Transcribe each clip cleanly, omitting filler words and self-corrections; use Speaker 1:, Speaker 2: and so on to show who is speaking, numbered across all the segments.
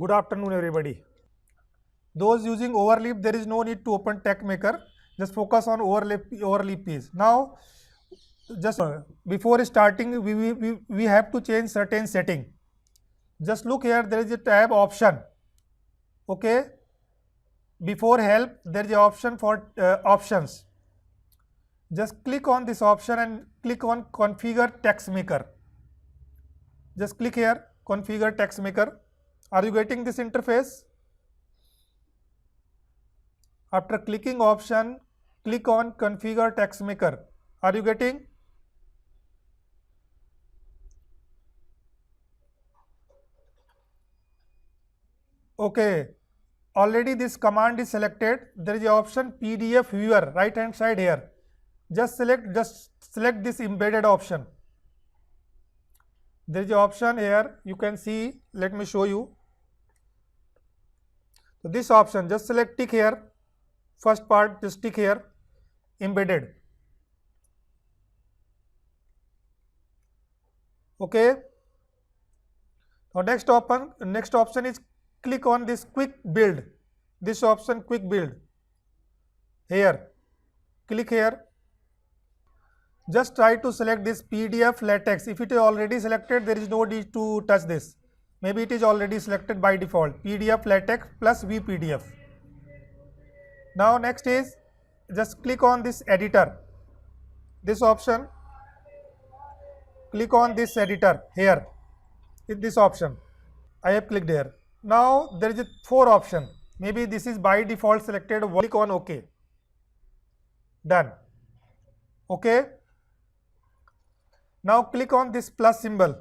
Speaker 1: Good afternoon, everybody. Those using overleaf, there is no need to open TeXmaker. Just focus on overleaf piece. Now, just before starting, we have to change certain setting. Just look here, there is a tab option. Okay. Before help, there is an option for options. Just click on this option and click on configure TeXmaker. Just click here, configure TeXmaker. Are you getting this interface? After clicking option, click on configure TeXmaker. Are you getting? Okay. Already this command is selected. There is an option PDF viewer, right hand side here. Just select this embedded option. There is an option here. You can see. Let me show you. So this option, just select tick here. First part, just tick here. Embedded. Okay. Now next option is click on this quick build. This option quick build. Here. Click here. Just try to select this PDF LaTeX. If it is already selected, there is no need to touch this. Maybe it is already selected by default. PDF LaTeX plus VPDF. Now next is just click on this editor. This option. Click on this editor here. In this option. I have clicked here. Now there is a 4 option. Maybe this is by default selected. Click on OK. Done. Okay. Now click on this plus symbol.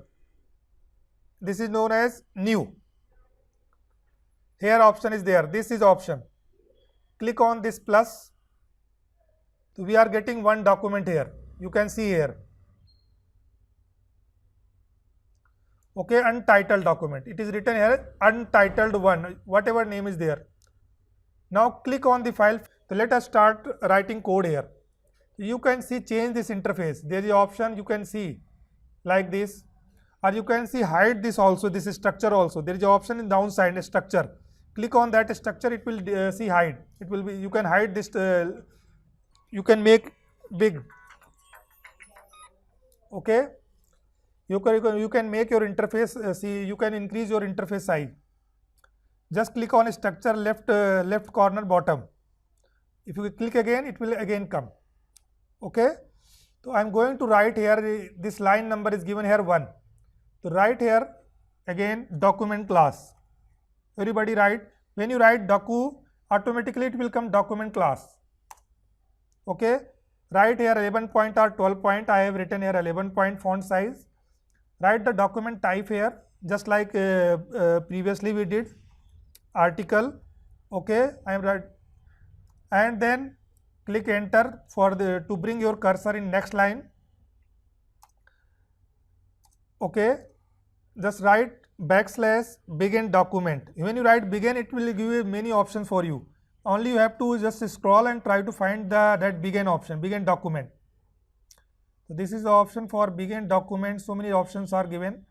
Speaker 1: This is known as new. Here option is there. This is option. Click on this plus. So we are getting one document here. You can see here. Okay, untitled document. It is written here untitled one, whatever name is there. Now click on the file. So let us start writing code here. You can see change this interface. There is an option you can see like this, or you can see hide this also. This is structure also. There is an option in downside structure. Click on that structure. It will see hide. It will be. You can hide this. You can make big. Okay. You can make your interface. See, you can increase your interface size. Just click on structure left corner bottom. If you click again, it will again come. Okay. So I am going to write here. This line number is given here 1. So write here again document class. Everybody write. When you write docu, automatically it will come document class. Okay. Write here 11 point or 12 point. I have written here 11 point font size. Write the document type here, just like previously we did. Article. Okay. I am right. And then click enter for to bring your cursor in next line. Okay. Just write backslash begin document. When you write begin, it will give you many options for you. Only you have to just scroll and try to find that begin option, begin document. So this is the option for begin document. So many options are given.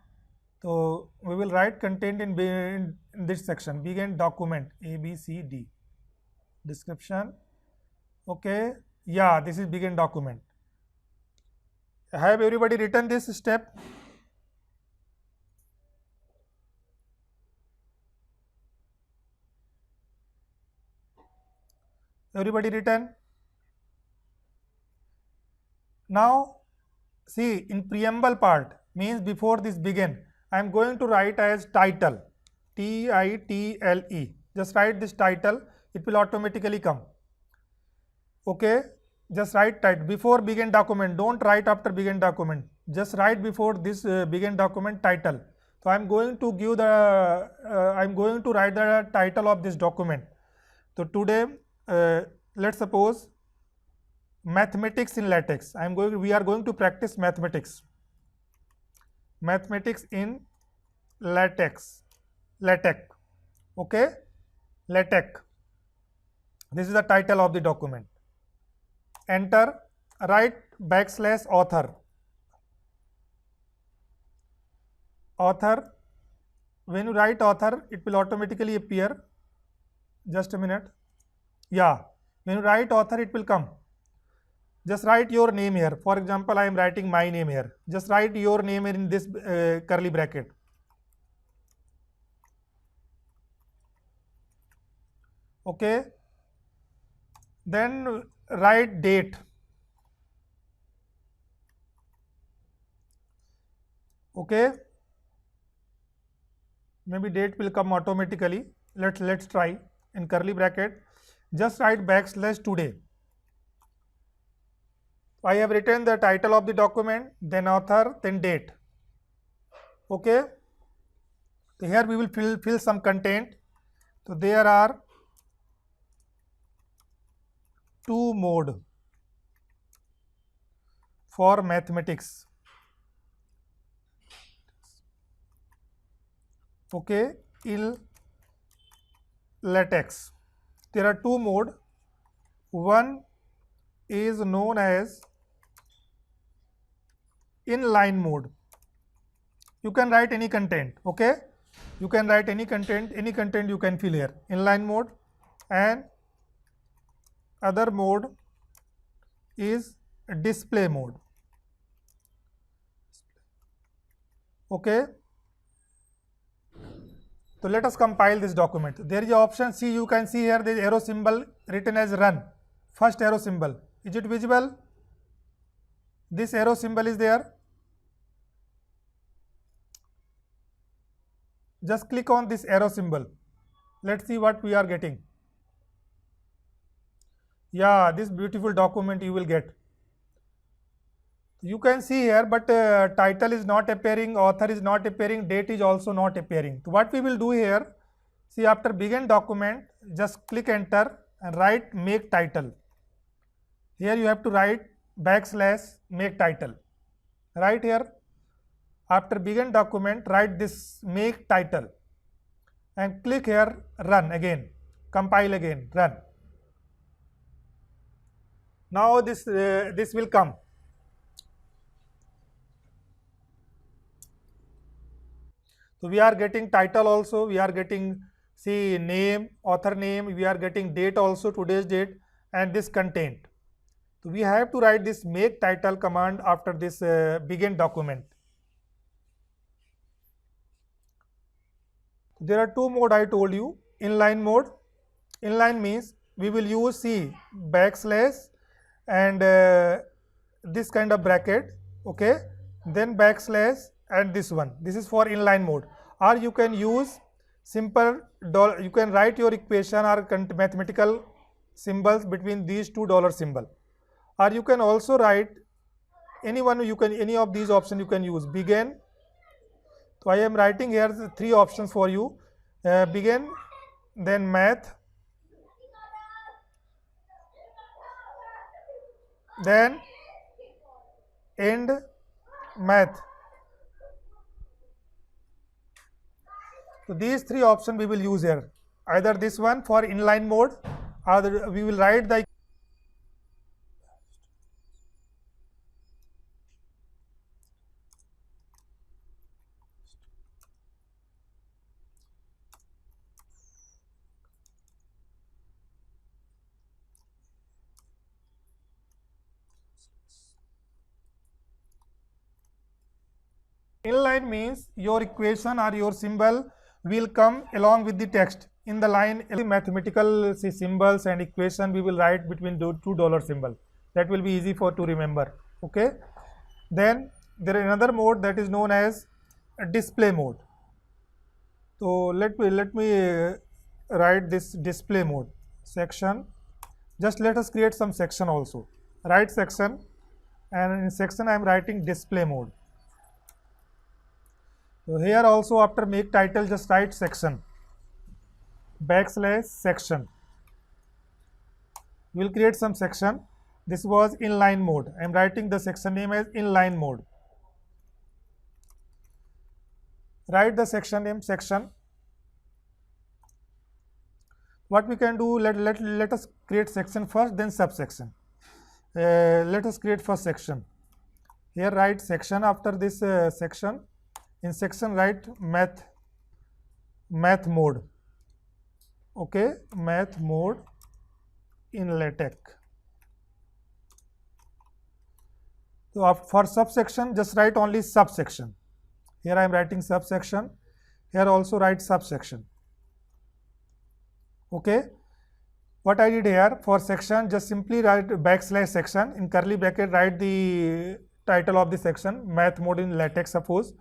Speaker 1: So we will write content in this section. Begin document A, B, C, D. Description. Okay. Yeah, this is begin document. Have everybody written this step? Everybody written? Now see, in preamble part means before this begin, I am going to write as title. Title. Just write this title. It will automatically come. Okay. Just write title before begin document. Don't write after begin document. Just write before this begin document title. So I am going to give the. I am going to write the title of this document. So today, let's suppose mathematics in LaTeX. We are going to practice mathematics. Mathematics in LaTeX. Okay. LaTeX. This is the title of the document. Enter. Write backslash author. when you write author, it will automatically appear. Just a minute. Yeah, when you write author, it will come. Just write your name here. For example, I am writing my name here. Just write your name in this curly bracket. Okay. Then write date. Okay. Maybe date will come automatically. Let's try in curly bracket. Just write / today. I have written the title of the document, then author, then date. Okay. So here we will fill some content. So there are 2 modes for mathematics. Okay, in LaTeX. There are 2 modes. One is known as inline mode. You can write any content. Okay, you can write any content you can fill here. Inline mode. And other mode is display mode. Okay. So let us compile this document. There is an option C. You can see here the arrow symbol written as run. First arrow symbol. Is it visible? This arrow symbol is there. Just click on this arrow symbol. Let's see what we are getting. Yeah, this beautiful document you will get. You can see here, but title is not appearing, author is not appearing, date is also not appearing. So what we will do here, see, after begin document, just click enter and write make title. Here you have to write / make title. Right here, after begin document, write this make title and click here run again, compile again, run. Now this will come. So we are getting title also, we are getting, see, name, author name, we are getting date also, today's date, and this content. So we have to write this make title command after this begin document. There are 2 modes I told you. Inline mode. Inline means we will use C / and this kind of bracket. Okay. Then / and this one. This is for inline mode. Or you can use simple you can write your equation or mathematical symbols between these 2 dollar symbol. Or you can also write any of these options you can use. Begin. So I am writing here 3 options for you. Begin, then math, then end math. So these 3 options we will use here. Either this one for inline mode, or we will write the inline means your equation or your symbol will come along with the text in the line. Mathematical symbols and equation we will write between $2 symbol. That will be easy to remember. Okay. Then there is another mode that is known as display mode. So let me write this display mode section. Just let us create some section also. Write section, and in section I am writing display mode. So here also after make title just write section / section. We will create some section. This was inline mode. I am writing the section name as inline mode. Write the section name section. What we can do, let us create section first, then subsection. Let us create first section. Here write section after this section. In section write math math mode. Okay, math mode in LaTeX. So for subsection, just write only subsection. Here I am writing subsection. Here also write subsection. Okay. What I did here for section, just simply write backslash section, in curly bracket write the title of the section, math mode in LaTeX suppose.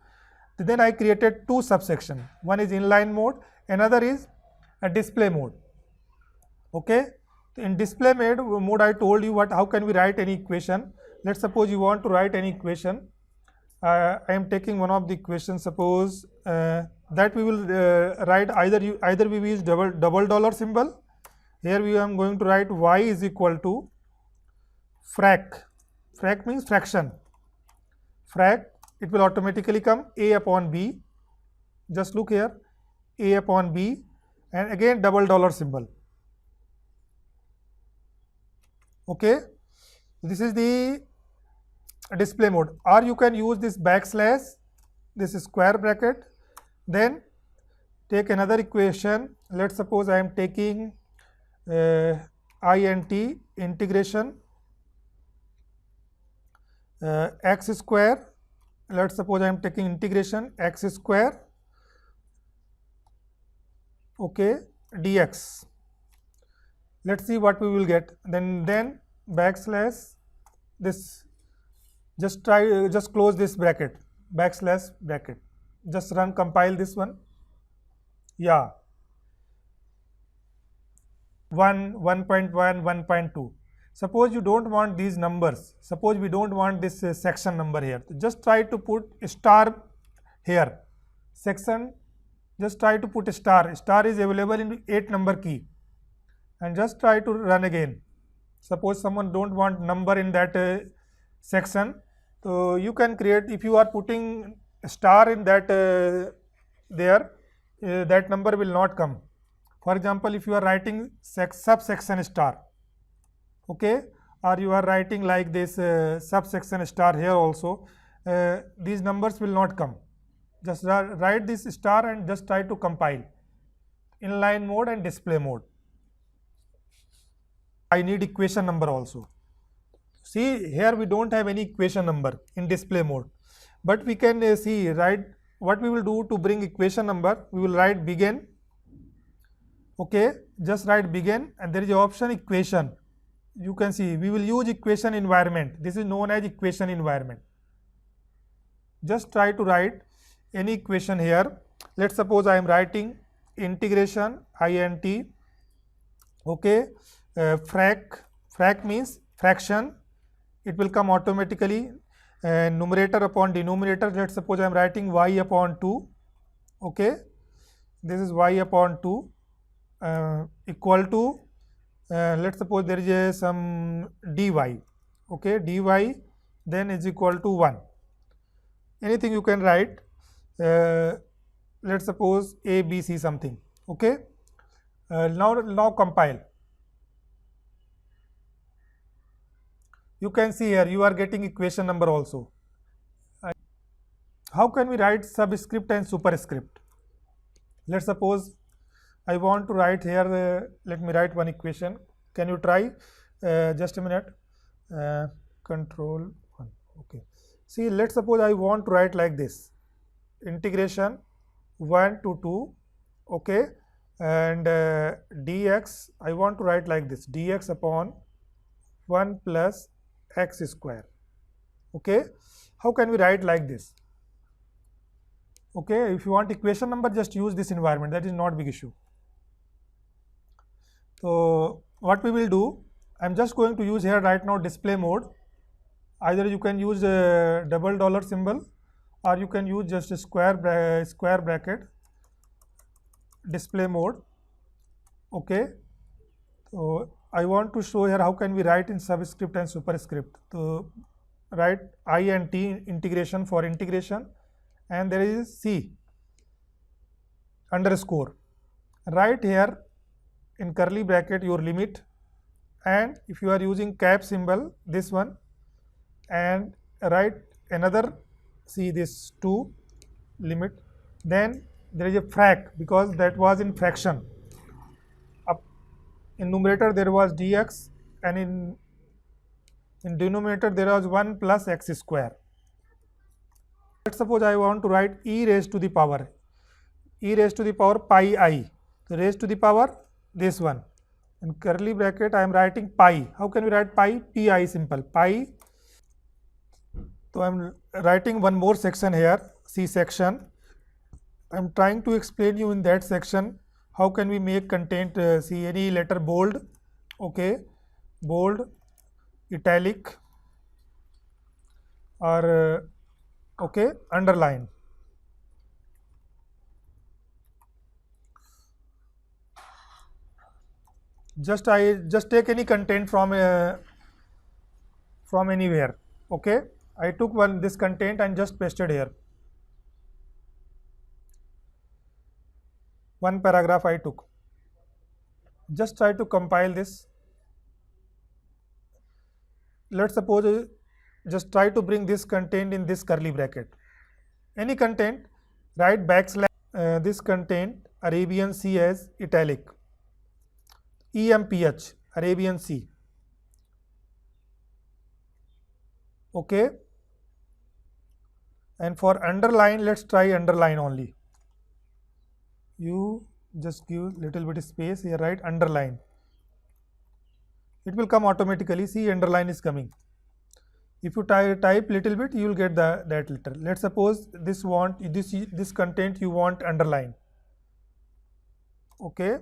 Speaker 1: Then I created two subsection. One is inline mode, another is a display mode. Okay. In display mode I told you how can we write any equation. Let's suppose you want to write any equation. I am taking one of the equations. Suppose that we will write either we use double dollar symbol. Here we are going to write y is equal to frac. Frac means fraction. Frac, it will automatically come a upon b. Just look here, a upon b, and again double dollar symbol. Okay, this is the display mode. Or you can use this backslash, this is square bracket, then take another equation. Let's suppose I am taking int integration x square. Let's suppose I am taking integration x square, okay, dx. Let's see what we will get. Then backslash this, just close this bracket, backslash bracket, just compile this one. Yeah, 1.1, 1.2. Suppose you don't want these numbers, suppose we don't want this section number here, just try to put a star here. Section, just try to put a star. Star is available in 8 number key, and just try to run again. Suppose someone don't want number in that section, so you can create, if you are putting a star in that that number will not come. For example, if you are writing subsection star, okay, or you are writing like this subsection star here also, these numbers will not come. Just write this star and just try to compile. Inline mode and display mode. I need equation number also. See, here we don't have any equation number in display mode, but we can see, right, what we will do to bring equation number. We will write begin. Okay, just write begin, and there is an option equation. You can see we will use equation environment. This is known as equation environment. Just try to write any equation here. Let's suppose I am writing integration int, okay, frac means fraction. It will come automatically, numerator upon denominator. Let's suppose I am writing y upon 2, okay, this is y upon 2 equal to, let's suppose there is some dy, okay, dy then is equal to 1. Anything you can write, let's suppose a, b, c something, okay. Now compile. You can see here you are getting equation number also. How can we write subscript and superscript? Let's suppose I want to write here, let me write one equation. Can you try? Just a minute. Control 1. Okay. See, let's suppose I want to write like this. Integration 1 to 2. Okay. And dx, I want to write like this. Dx upon 1 plus x square. Okay. How can we write like this? Okay. If you want equation number, just use this environment. That is not big issue. So what we will do, I am just going to use here right now display mode. Either you can use a double dollar symbol, or you can use just a square bracket, display mode. Okay. So I want to show here how can we write in subscript and superscript. So write int integration for integration, and there is c underscore. Write here in curly bracket your limit, and if you are using cap symbol, this one, and write another, see this 2 limit, then there is a frac because that was in fraction. Up in numerator there was dx, and in denominator there was 1 plus x square. Let's suppose I want to write e raised to the power pi I. So raised to the power this one. In curly bracket I am writing pi. How can we write pi? Pi simple. Pi. So I am writing one more section here, C section. I am trying to explain you in that section how can we make content, see any letter bold, okay, bold, italic, or okay, underline. Just take any content from anywhere, okay. I took this content and just pasted here. One paragraph I took. Just try to compile this. Let's suppose just try to bring this content in this curly bracket. Any content, write backslash this content Arabian Sea as italic. EMPH Arabian Sea. Okay. And for underline, let's try underline only. You just give little bit space here, right? Underline. It will come automatically. See, underline is coming. If you type little bit, you will get that letter. Let's suppose this content you want underline. Okay.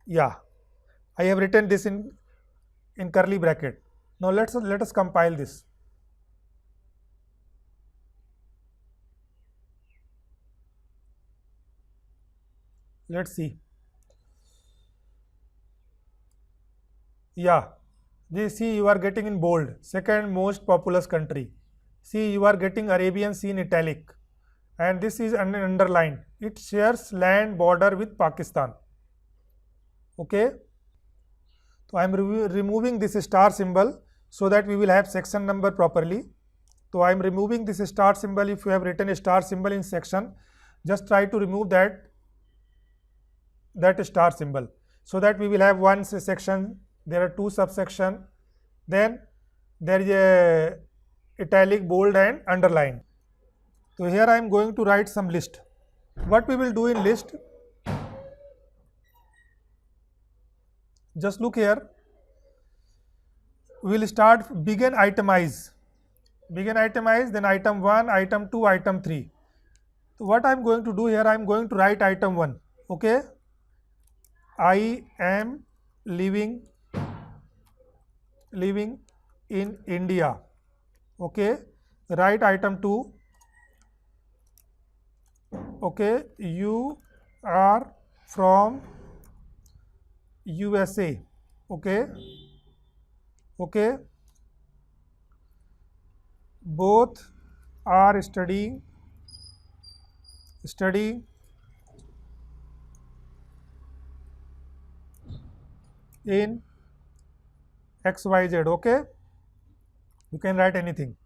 Speaker 1: Yeah. I have written this in curly bracket. Now let us compile this. Let's see. Yeah, see, you are getting in bold, second most populous country. See, you are getting Arabian Sea in italic, and this is an underline. It shares land border with Pakistan. Okay. So I am removing this star symbol so that we will have section number properly. So I am removing this star symbol. If you have written a star symbol in section, just try to remove that star symbol so that we will have one section. There are two subsection, then there is a italic, bold and underline. So here I am going to write some list. What we will do in list, just look here, we will start begin itemize, then item 1, item 2, item 3. So what I am going to do here, I am going to write item 1, okay. I am living in India, okay. Write item 2, okay. You are from USA, okay. Okay. Both are studying in XYZ, okay. You can write anything.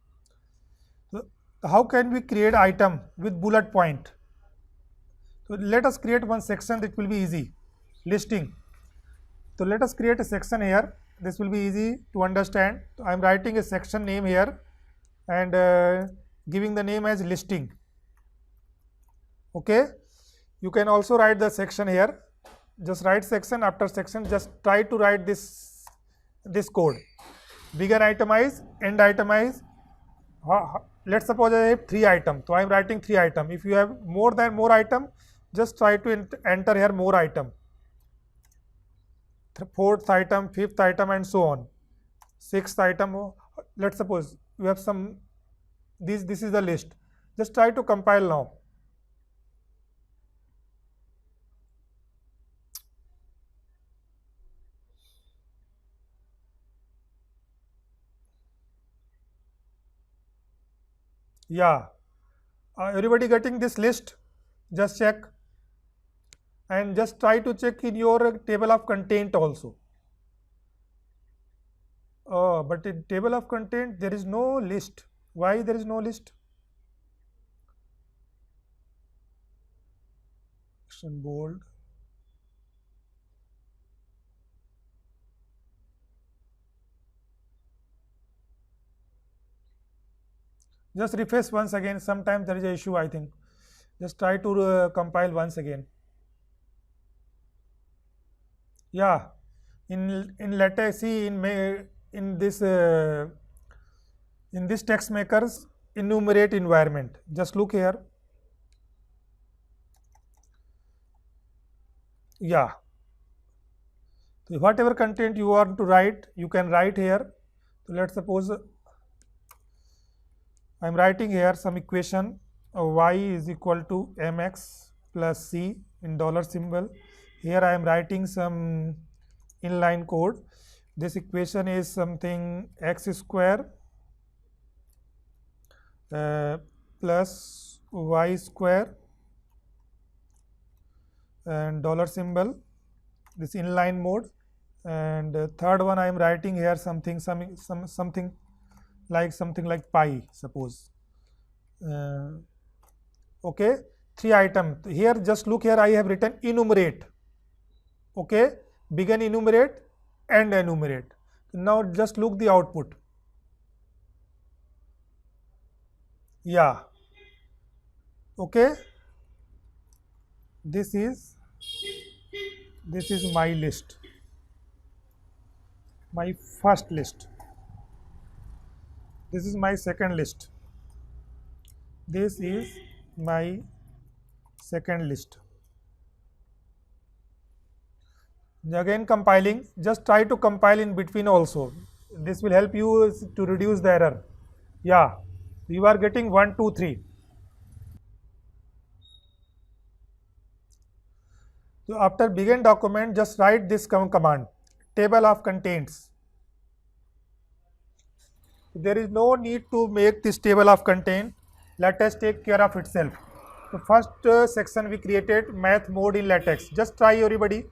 Speaker 1: So how can we create item with bullet point? So let us create one section that will be easy. Listing. So let us create a section here. This will be easy to understand. So I am writing a section name here and giving the name as listing. Okay. You can also write the section here. Just write section after section. Just try to write this code. Begin itemize, end itemize. Let's suppose I have 3 items. So I am writing 3 items. If you have more item, just try to enter here more item. 4th item, 5th item and so on. 6th item. Let's suppose you have some, this is the list. Just try to compile now. Yeah, everybody getting this list? Just check and just try to check in your table of content also. But in table of content there is no list. Why there is no list? action bold. Just refresh once again. Sometimes there is a issue, I think. Just try to compile once again. Yeah, in LaTeX, see in this text makers enumerate environment. Just look here. Yeah. So whatever content you want to write, you can write here. So let's suppose I am writing here some equation y is equal to mx plus c in dollar symbol. Here I am writing some inline code. This equation is something x square plus y square and dollar symbol, this inline mode. And third one I am writing here something like pi, suppose. Okay, 3 items here. Just look here, I have written enumerate. Okay, begin enumerate, end enumerate. Now just look the output. Yeah. Okay, this is my list, my first list. This is my second list. This is my second list. Again compiling, just try to compile in between also. This will help you to reduce the error. Yeah, you are getting 1, 2, 3. So after begin document, just write this command, table of contents. There is no need to make this table of content. Let us take care of itself. So first section we created math mode in LaTeX. Just try everybody.